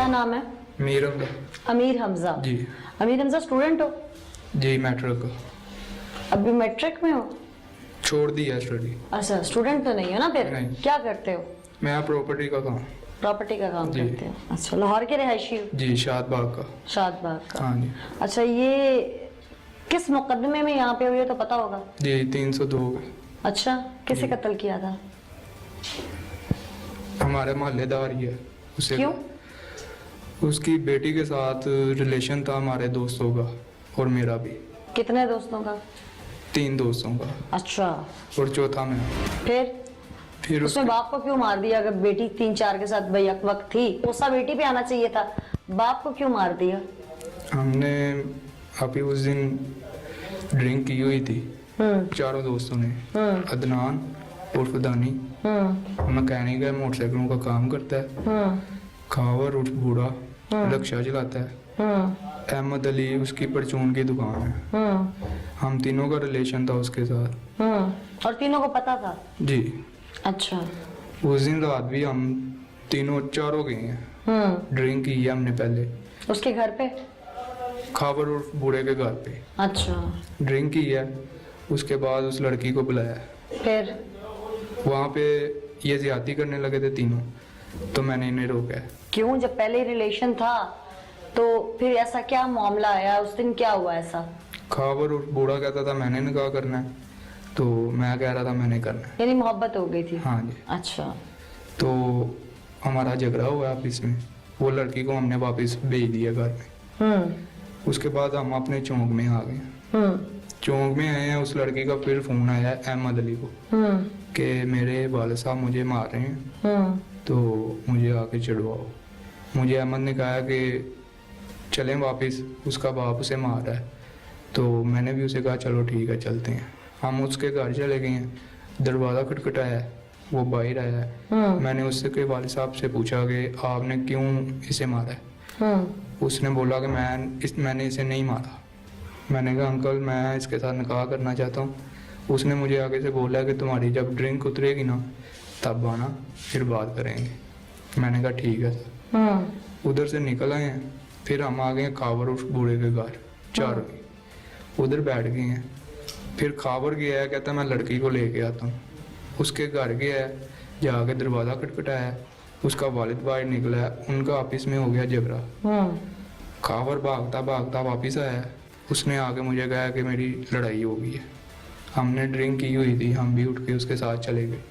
क्या नाम है? मीर हमजा। अमीर हमजा जी। अमीर हमजा स्टूडेंट हो? जी मैट्रिक का। अभी मैट्रिक में हो? छोड़ दी है स्टडी। अच्छा, स्टूडेंट तो नहीं हो ना फिर? नहीं। क्या करते हो? मैं प्रॉपर्टी का काम। प्रॉपर्टी का काम जी। करते हो? अच्छा, लाहौर के रहायशी हो? जी शादबाग का। शादबाग का। हाँ जी। अच्छा, ये किस मुकदमे में यहाँ पे हुई है तो पता होगा? जी 302 का। अच्छा, किसे कत्ल किया था? हमारे मोहल्लेदार ही है। उसे क्यों? उसकी बेटी के साथ रिलेशन था हमारे दोस्तों का और मेरा भी। कितने दोस्तों का? 3 दोस्तों का अच्छा, और चौथा मैं। फिर उसने बाप को क्यों मार दिया? अगर बेटी 3-4 के साथ बैक वक्त थी, गुस्सा बेटी पे आना चाहिए था, बाप को क्यों मार दिया? हमने अभी उस दिन ड्रिंक की हुई थी चारों दोस्तों ने। अदनान उर्फ दानी मैकेनिक है, मोटरसाइकिलों का काम करता है। खावर उर्फ बूढ़ा रिक्शा चलाता है। अहमद अली उसकी परचून की दुकान है। हम तीनों का रिलेशन था उसके साथ। और तीनों को पता था? जी। अच्छा। उस दिन रात भी हम चारों गए हैं। ड्रिंक की है हमने पहले उसके घर पे? खावर उर्फ बूढ़े के घर पे। अच्छा। ड्रिंक की है, उसके बाद उस लड़की को बुलाया। फिर वहाँ पे ये ज्यादती करने लगे थे तीनों, तो मैंने इन्हें रोका। क्यों? जब पहले रिलेशन था तो फिर ऐसा क्या मामला आया? उस दिन क्या हुआ ऐसा? खावर उर्फ बूढ़ा कहता था मैंने निकाह करना है, तो मैं कह रहा था मैंने करना है। यानी मोहब्बत हो गई थी? हाँ जी। अच्छा। तो हमारा झगड़ा हुआ ऑफिस में, वो लड़की को हमने वापस भेज दिया घर में। उसके बाद हम अपने चौक में आ गए। चौक में आए हैं, उस लड़की का फिर फोन आया अहमद अली को कि मेरे वालिद साहब मुझे मार रहे हैं, तो मुझे आके चढ़वाओ। मुझे अहमद ने कहा कि चलें वापस, उसका बाप उसे मार रहा है। तो मैंने भी उसे कहा चलो ठीक है चलते हैं। हम उसके घर चले गए हैं, दरवाज़ा खटखटाया, वो बाहर आया है। मैंने उससे के वालिद साहब से पूछा कि आपने क्यों इसे मारा है? उसने बोला कि मैंने इसे नहीं मारा। मैंने कहा अंकल मैं इसके साथ निकाह करना चाहता हूँ। उसने मुझे आगे से बोला कि तुम्हारी जब ड्रिंक उतरेगी ना तब आना, फिर बात करेंगे। मैंने कहा ठीक है सर। उधर से निकल आए हैं, फिर हम आ गए खावर उस बूढ़े के घर चारों ही। उधर बैठ गए हैं, फिर खावर गया है, कहता मैं लड़की को लेके आता हूँ। उसके घर गया है, जाके दरवाज़ा खटखटाया, उसका वालिद बाहर निकला है, उनका ऑफिस में हो गया झगड़ा। खावर भागता भागता वापिस आया, उसने आके मुझे कहा कि मेरी लड़ाई हो गई है। हमने ड्रिंक की हुई थी, हम भी उठ के उसके साथ चले गए।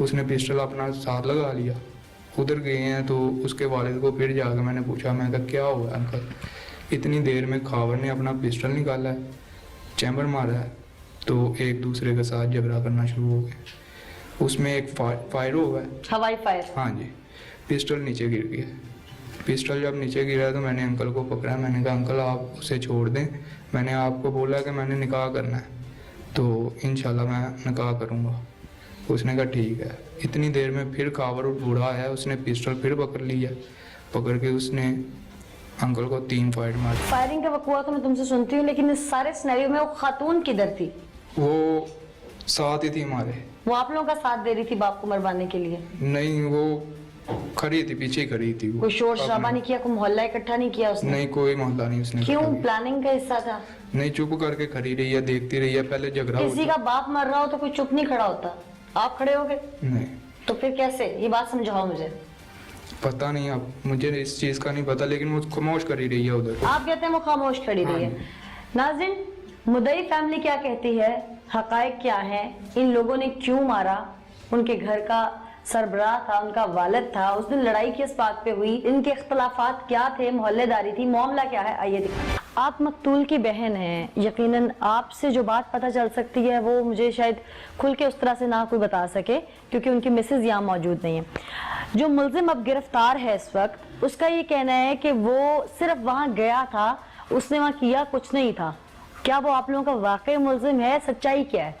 उसने पिस्टल अपना साथ लगा लिया। उधर गए हैं तो उसके वालिद को फिर जाकर मैंने पूछा, मैं कहा क्या हुआ अंकल? इतनी देर में खावर ने अपना पिस्टल निकाला है, चैम्बर मारा है, तो एक दूसरे के साथ झगड़ा करना शुरू हो गया। उसमें एक फायर हुआ है, हवाई फायर। हाँ जी। पिस्टल नीचे गिर गया। पिस्टल जब नीचे गिरा तो मैंने अंकल को पकड़ा। मैंने कहा अंकल आप उसे छोड़ दें, मैंने आपको बोला कि मैंने निकाह करना है, तो इंशाल्लाह मैं निकाह करूँगा। उसने कहा ठीक है। इतनी देर में फिर खावर बूढ़ा आया, उसने पिस्टल फिर पकड़ लिया। पकड़ के उसने अंकल को 3 फायर मारी। फायरिंग का वक़्त तो मैं तुमसे सुनती हूँ, लेकिन इस सारे सिनेरियो में वो खातून किधर थी? वो साथ ही थी हमारे। वो आप लोगों का साथ दे रही थी बाप को मरवाने के लिए? नहीं, वो खड़ी थी, पीछे खड़ी थी। वो कोई शोर शराबा नहीं किया? कोई मोहल्ला इकट्ठा नहीं किया उसने? नहीं, कोई मोहल्ला नहीं उसने। क्यों? प्लानिंग का हिस्सा था? नहीं, चुप करके खड़ी रही है, देखती रही है। पहले झगड़ा किसी का बाप मर रहा हो तो कोई चुप नहीं खड़ा होता। आप खड़े हो गए? नहीं। तो फिर कैसे? ये बात समझाओ मुझे। पता नहीं, अब मुझे इस चीज का नहीं पता, लेकिन वो खामोश खड़ी रही है उधर। आप कहते हैं वो खामोश खड़ी रही है। नाज़रीन, मुदई फैमिली क्या कहती है, हकायक क्या है, इन लोगों ने क्यों मारा, उनके घर का सरबराह था, उनका वालिद था, उस दिन लड़ाई किस बात पे हुई, इनके इख्तलाफात क्या थे, मोहल्लेदारी थी, मामला क्या है, आइए दिखाएं। आप मकतूल की बहन हैं, यकीनन आपसे जो बात पता चल सकती है वो मुझे शायद खुल के उस तरह से ना कोई बता सके, क्योंकि उनकी मिसेज यहाँ मौजूद नहीं है। जो मुल्जिम अब गिरफ्तार है इस वक्त, उसका ये कहना है कि वो सिर्फ वहाँ गया था, उसने वहाँ किया कुछ नहीं था। क्या वो आप लोगों का वाकई मुल्जिम है? सच्चाई क्या है?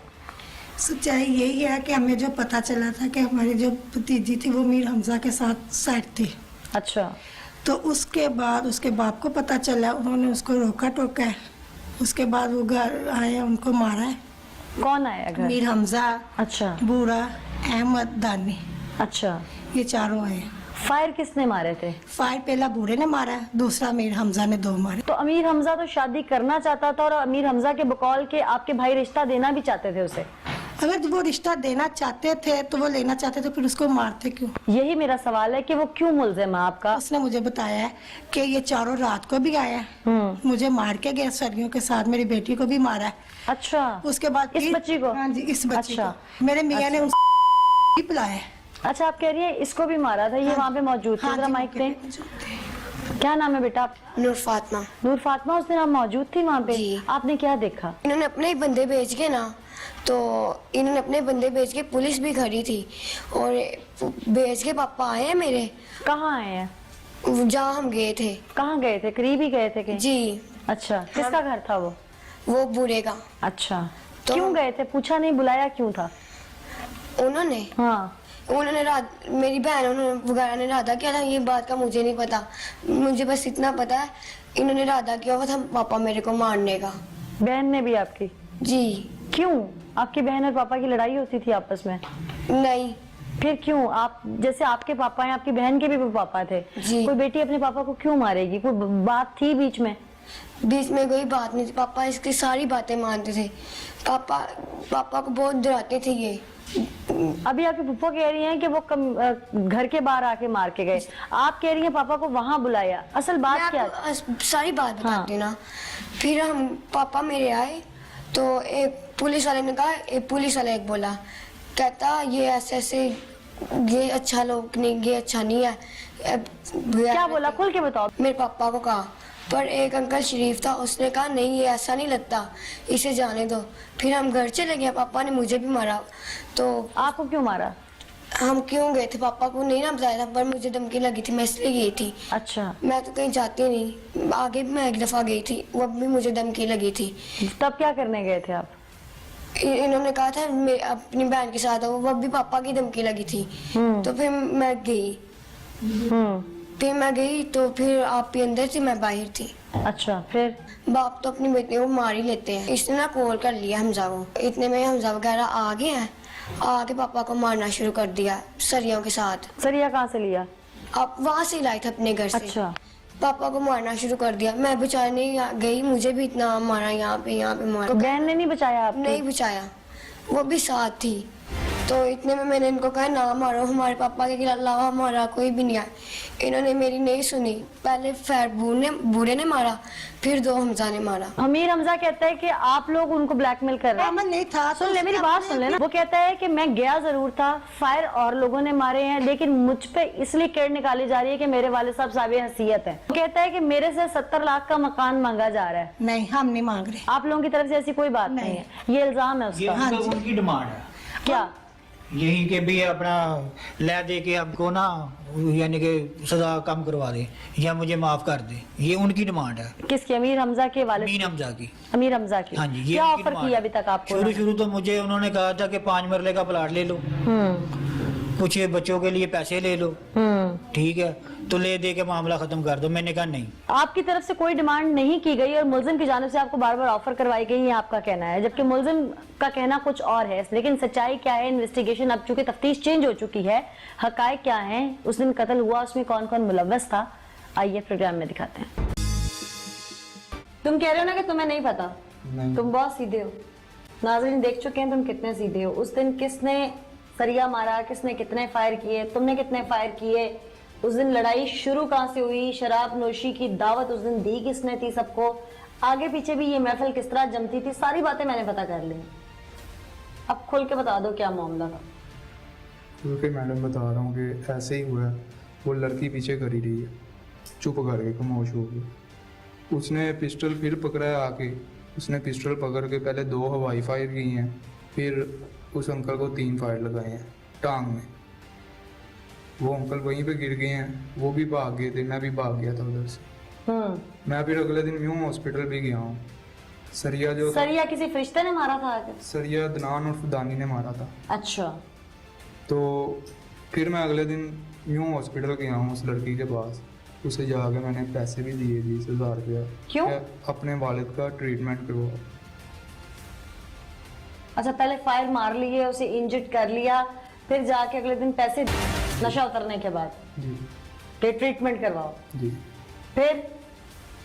सच्चाई यही है कि हमें जो पता चला था कि हमारी जो भतीजी थी वो मीर हमजा के साथ साइड थी। अच्छा। तो उसके बाद उसके बाप को पता चला, उन्होंने उसको रोका टोका है। उसके बाद वो घर आए, उनको मारा है। कौन आया घर? मीर हमजा, अच्छा, बूढ़ा, अहमद, दानी। अच्छा, ये चारों आए। फायर किसने मारे थे? फायर पहला बूढ़े ने मारा है, दूसरा अमीर हमजा ने 2 मारे। तो अमीर हमजा तो शादी करना चाहता था और अमीर हमजा के बकौल के आपके भाई रिश्ता देना भी चाहते थे उसे। अगर वो रिश्ता देना चाहते थे तो वो लेना चाहते तो फिर उसको मारते क्यों? यही मेरा सवाल है कि वो क्यों मुल्जिम है आपका? उसने मुझे बताया है कि ये चारों रात को भी आया है, मुझे मार के गया सरियों के साथ, मेरी बेटी को भी मारा है। अच्छा, उसके बाद इस बच्ची को? हाँ जी, इस बच्ची अच्छा। को मेरे मियाँ ने उनको पिलाया है। अच्छा, आप कह रही है इसको भी मारा था, ये वहाँ पे मौजूद थे? हाँ जरा जी, माइक मौके दें। पे मौजूद थे। क्या नाम है बेटा? नूर फातिमा। नूर फातिमा, उस दिन आप मौजूद थी वहाँ पे? जी। आपने क्या देखा? इन्होंने अपने ही बंदे भेज के ना, तो इन्होंने अपने बंदे भेज के, पुलिस भी खड़ी थी और भेज के पापा आए हैं मेरे, कहाँ आए हैं? जहाँ हम गए थे। कहाँ गए थे? करीब ही गए थे कि? जी, अच्छा, किसका घर था वो बूढ़े का। अच्छा, तो- क्यों गए थे? पूछा नहीं, बुलाया क्यों था? उन्होंने हाँ, रात, मेरी बहन वगैरह ने इरादा किया था, ये बात का मुझे नहीं पता, मुझे बस इतना पता है इन्होंने इरादा किया हुआ था पापा मेरे को मारने का। बहन ने भी आपकी? जी क्यों? आपकी बहन और पापा की लड़ाई होती थी आपस में? नहीं, फिर क्यों? आप जैसे आपके पापा हैं, आपकी बहन के भी पापा थे, जी। कोई बेटी अपने पापा को क्यों मारेगी? कोई बात थी बीच में? बीच में कोई बात नहीं थी, पापा इसकी सारी बातें मानते थे। पापा को बहुत डराते थे ये। अभी आपकी फुफ्फो कह रही हैं कि वो घर के बाहर आके मार के गए, आप कह रही हैं पापा को वहां बुलाया। असल मैं बात क्या? आपको सारी बात बताती हूँ हाँ। ना। फिर हम पापा मेरे आए तो एक पुलिस वाले ने कहा, एक पुलिस वाला एक बोला, कहता ये ऐसे ऐसे, ये अच्छा लोग नहीं, ये अच्छा नहीं है। क्या बोला? खुल के बताओ। मेरे पापा को कहा, पर एक अंकल शरीफ था, उसने कहा नहीं ये ऐसा नहीं लगता, इसे जाने दो। फिर हम घर चले गए, पापा ने मुझे भी मारा। तो आपको क्यों मारा? हम क्यों गए थे पापा को नहीं ना बताया था, पर मुझे धमकी लगी थी, मैं इसलिए गई थी। अच्छा, मैं तो कहीं जाती नहीं, आगे भी मैं एक दफा गई थी, वो भी मुझे धमकी लगी थी। तब क्या करने गए थे आप? इन्होंने कहा था अपनी बहन के साथ आओ, वो भी पापा की धमकी लगी थी। तो फिर मैं गई, फिर मैं गई तो फिर आप भी अंदर थी, मैं बाहर थी। अच्छा, फिर? बाप तो अपनी बेटी को मार ही लेते हैं। इसने ना कॉल कर लिया हमजा को, इतने में हमजा वगैरह आ गए हैं, आके पापा को मारना शुरू कर दिया सरियों के साथ। सरिया कहाँ से लिया? आप वहां से लाए थे अपने घर से। अच्छा, पापा को मारना शुरू कर दिया। मैं बेचारी गई, मुझे भी इतना मारा, यहाँ पे मारा। तो बहन ने नहीं बचाया आपको? नहीं बचाया, वो भी साथ थी। तो इतने में मैंने इनको कहा ना मारो, हमारे पापा के अलावा हमारा कोई भी नहीं आया। इन्होंने मेरी नहीं सुनी, पहले खैर बूढ़े ने मारा, फिर 2 हमजा ने मारा। अमीर हमजा कहता है कि आप लोग उनको ब्लैकमेल कर रहे हैं। अमन नहीं था तो सुन ले, मेरी बात सुन लेना। वो कहता है कि मैं गया जरूर था, फायर और लोगों ने मारे हैं, लेकिन मुझ पे इसलिए केड़ निकाली जा रही है कि मेरे वाले साहब साहिब हैसियत है। वो कहता है कि मेरे से 70 लाख का मकान मांगा जा रहा है। नहीं, हम नहीं मांग रहे। आप लोगों की तरफ से ऐसी कोई बात नहीं है, ये इल्जाम है ये उसका। उनका उनकी डिमांड है, क्या? यही के भी अपना ले दे के हमको ना, यानी कि सजा कम करवा दे या मुझे माफ कर दे, ये उनकी डिमांड है। किसकी? अमीर हमजा के वाले? मीन हमजा की। अमीर हमजा की? हाँ जी, ये क्या उनकी ऑफर डिमांड किया है। अभी तक आपको? शुरू तो मुझे उन्होंने कहा था कि 5 मरले का प्लाट ले लो, कुछ बच्चों के लिए पैसे ले लो, ठीक है, तो ले दे के मामला खत्म कर दो। मैंने कहा नहीं, आपकी तरफ से कोई डिमांड नहीं की गई और मुल्जिम की जानिब से आपको बार बार ऑफर करवाई गई, ये आपका कहना है, जबकि मुल्जिम का कहना कुछ और है। लेकिन सच्चाई क्या है? इन्वेस्टिगेशन अब चूंकि तफ्तीश चेंज हो चुकी है, हकायक क्या है, उस दिन कत्ल हुआ, उसमें कौन कौन मुलव्वस था, आइए प्रोग्राम में दिखाते हैं। तुम कह रहे हो ना कि तुम्हें नहीं पता? नहीं। तुम बहुत सीधे हो, नाज़रीन देख चुके हैं तुम कितने सीधे हो। उस दिन किसने सरिया मारा, किसने कितने फायर किए, तुमने कितने फायर किए, उस दिन लड़ाई शुरू कहाँ से हुई, शराब नोशी की दावत उस दिन दी किसने थी सबको, आगे पीछे भी ये महफिल किस तरह जमती थी, सारी बातें मैंने पता कर ली। अब खुल के बता दो क्या मामला था। क्योंकि मैडम बता रहा हूँ कि ऐसे ही हुआ है। वो लड़की पीछे कर ही रही है, चुप करके खामोश हो गई। उसने पिस्टल फिर पकड़ा है आके, उसने पिस्टल पकड़ के पहले 2 हवाई फायर की हैं, फिर उस अंकल को 3 फायर लगाए हैं टांग में। वो अंकल वहीं पे गिर गए हैं, वो भी भाग गए थे, मैं भी भाग गया था उधर से। मैं फिर अगले दिन यूं हॉस्पिटल भी गया हूँ। सरिया जो था, सरिया किसी फरिश्ते ने मारा था आगे? सरिया दनान और फुदानी ने मारा था। अच्छा, तो फिर मैं अगले दिन यूं हॉस्पिटल गया हूँ उस लड़की के पास। उसे जाके मैंने पैसे भी दिए 20,000 रुपया। क्यों? अपने वालिद का ट्रीटमेंट करवा। अच्छा, पहले फायर मार लिए, उसे इंजर्ड कर लिया, फिर जाके अगले दिन पैसे, नशा उतरने के बाद? जी कि ट्रीटमेंट करवाओ। जी। फिर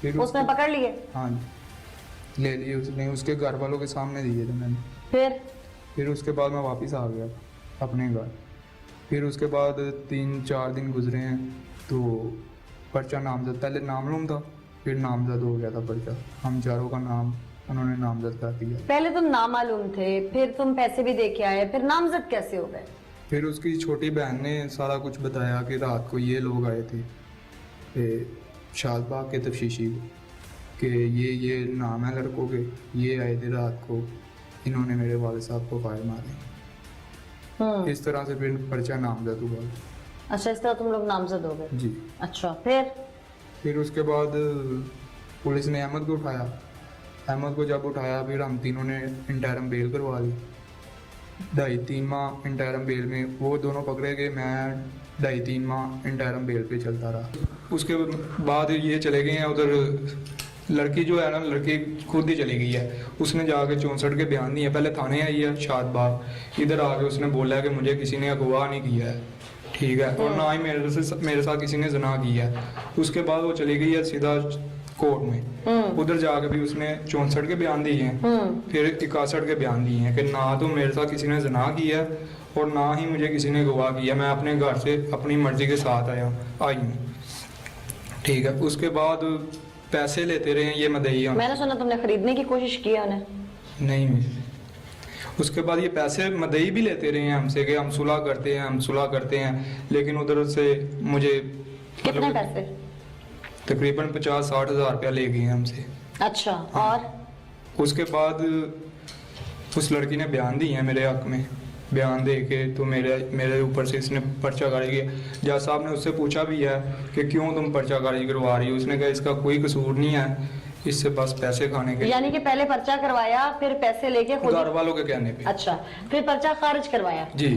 फिर उसने पकड़ लिए? हाँ जी, ले लिए उसने, उसके घर वालों के सामने दिए थे मैंने। फिर उसके बाद मैं वापस आ गया अपने घर। फिर उसके बाद 3-4 दिन गुजरे हैं तो पर्चा नामजद, पहले नामलूम था, फिर नामजद हो गया था पर्चा। हम चारों का नाम उन्होंने नामजद कर दिया। पहले तुम नामालूम थे, फिर तुम पैसे भी दे के आए, फिर नामजद कैसे हो गए? फिर उसकी छोटी बहन ने सारा कुछ बताया कि रात को ये लोग आए थे शालबाग के तफ्शीशी कि ये नाम है लड़कों के, ये आए थे रात को, इन्होंने मेरे वाले साहब को फायर मारे। इस तरह से फिर पर्चा नामजद हुआ। अच्छा, इस तरह तुम लोग नामजद हो गए? जी। अच्छा, फिर उसके बाद पुलिस ने अहमद को उठाया। अहमद को जब उठाया फिर हम तीनों ने इंटरम बेल करवा ली। 2.5-3 माह इंटरम बेल में वो दोनों पकड़े गए, मैं 2.5-3 माह इंटरम बेल पे चलता रहा। उसके बाद ये चले गए हैं उधर। लड़की जो है ना, लड़की खुद ही चली गई है। उसने जाके 64 के बयान दिए, पहले थाने आई है शादबाग, इधर आके उसने बोला कि मुझे किसी ने अगवा नहीं किया है, ठीक है, और ना ही मेरे साथ किसी ने जना किया है। उसके बाद वो चली गई है सीधा कोर्ट में। उधर जाके भी उसने 64 के बयान दिए हैं, फिर 61 के बयान दिए हैं कि ना तो मेरे साथ किसी ने जना किया और ना ही मुझे किसी ने गवाह किया। मैं अपने घर से अपनी मर्जी के साथ आई हूँ, ठीक है। उसके बाद पैसे लेते रहे ये मदईया। मैंने सुना तुमने खरीदने की कोशिश की है उन्हें? नहीं। उसके बाद ये पैसे मदई भी लेते रहे हैं हमसे कि हम सुलह करते हैं, लेकिन उधर से मुझे कितने पैसे? तकरीबन 50-60 हज़ार रुपया ले गए हैं हमसे। अच्छा, और उसके बाद उस लड़की ने बयान दिए हैं मेरे हक में। बयान दे के तो मेरे ऊपर से इसने पर्चा खारिज किया। जज साहब ने उससे पूछा भी है कि क्यों तुम पर्चा खारिज करवा रही हो। उसने कहा इसका कोई कसूर नहीं है, इससे बस पैसे खाने के। यानी कि पहले पर्चा करवाया, फिर पैसे लेके खुद घर वालों के कहने पे। अच्छा, फिर पर्चा खारिज करवाया। जी।